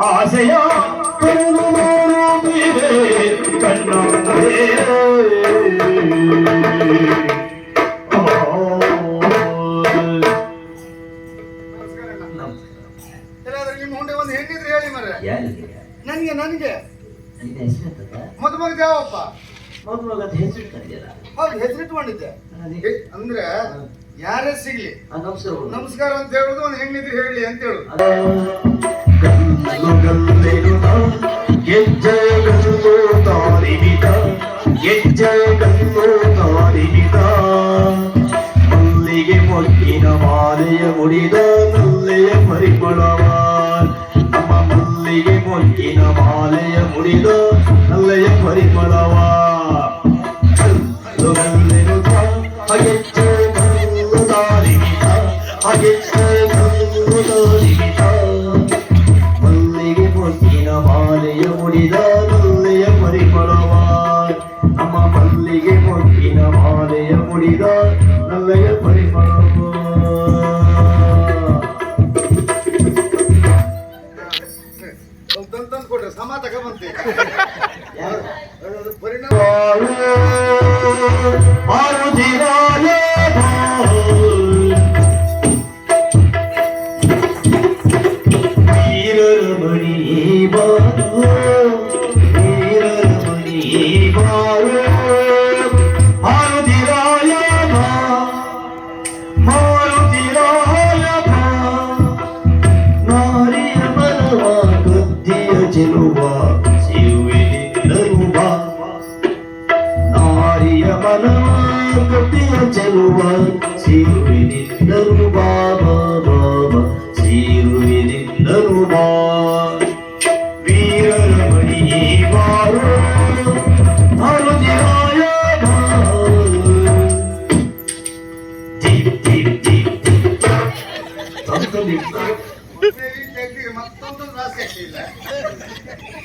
ಆಸೆಯ ಕಣ್ಣೊಂದೇ ನಿಮ್ಮ ಮುಂದೆ ಒಂದು ಹೆಣ್ಣಿದ್ರೆ ಹೇಳಿ ಮರ ನನಗೆ ನನಗೆ ಮದುಮಗ ಯಾವಪ್ಪ ಮದುಮಗದ ಹೆಸರು ಇಟ್ಕೊಂಡಿದ್ದೀರಾ? ಹೌದು ಹೆಸರಿಟ್ಕೊಂಡಿದ್ದೆ ಅಂದ್ರೆ ಯಾರೇ ಸಿಗ್ಲಿ ನಮಸ್ಕಾರ ನಮಸ್ಕಾರ ಅಂತ ಹೇಳುದು ಒಂದು ಹೆಣ್ಣಿದ್ರೆ ಹೇಳಿ ಅಂತ ಹೇಳುದು. ಗೆಜ್ಜೆ ಗಲ್ಲು ತಾರಿಬಿದ ಗೆಜ್ಜೆ ಗಲ್ಲು ತಾರಿಬಿದ ಮಲ್ಲಿಗೆ ಮೊಗ್ಗಿನ ಮಾಲೆಯ ಮುಡಿದ ನಲ್ಲೆಯ ಪರಿಮಳವ ನಮ್ಮ ಮಲ್ಲಿಗೆ ಮೊಗ್ಗಿನ ಮಾಲೆಯ ಮುಡಿದ ನಲ್ಲೆಯ ಪರಿಮಳವ ಗೆಜ್ಜೆ ಗಲ್ಲು ತಾರಿಬಿದ ಗೆಜ್ಜೆ ಗಲ್ಲು ತಾರಿಬಿದ ಮಲ್ಲಿಗೆ ಮೊಗ್ಗಿನ ಮಾಲೆಯ ಮುಡಿದ ನಲ್ಲೆಯ ಪರಿಮಳವ ನಮ್ಮ ಮಲ್ಲಿಗೆ ಮೊಗ್ಗಿನ ಮಾಲೆಯ ಮುಡಿದ ನಲ್ಲೆಯ ಪರಿಮಳವ. ತಂದು ಕೊಟ್ರೆ ಸಮ ತಗೊಂಬಂತೆ ಪರಿಣಾಮ ನಾರಿಯ ಮನವ ಕಟ್ಟಿಯ ಚೆಲುವ ಸಿರುವಿನಿಂದನು ಬಾಬಾ ಬಾಬಾ ಸಿರುವಿನಿಂದನು ಬಾ ವೀರರ ಮಣಿ ಬಾರು ಹರುದಿರಾಯ ಮತ್ತೊಂದು ರಾಶಿ ಇಲ್ಲ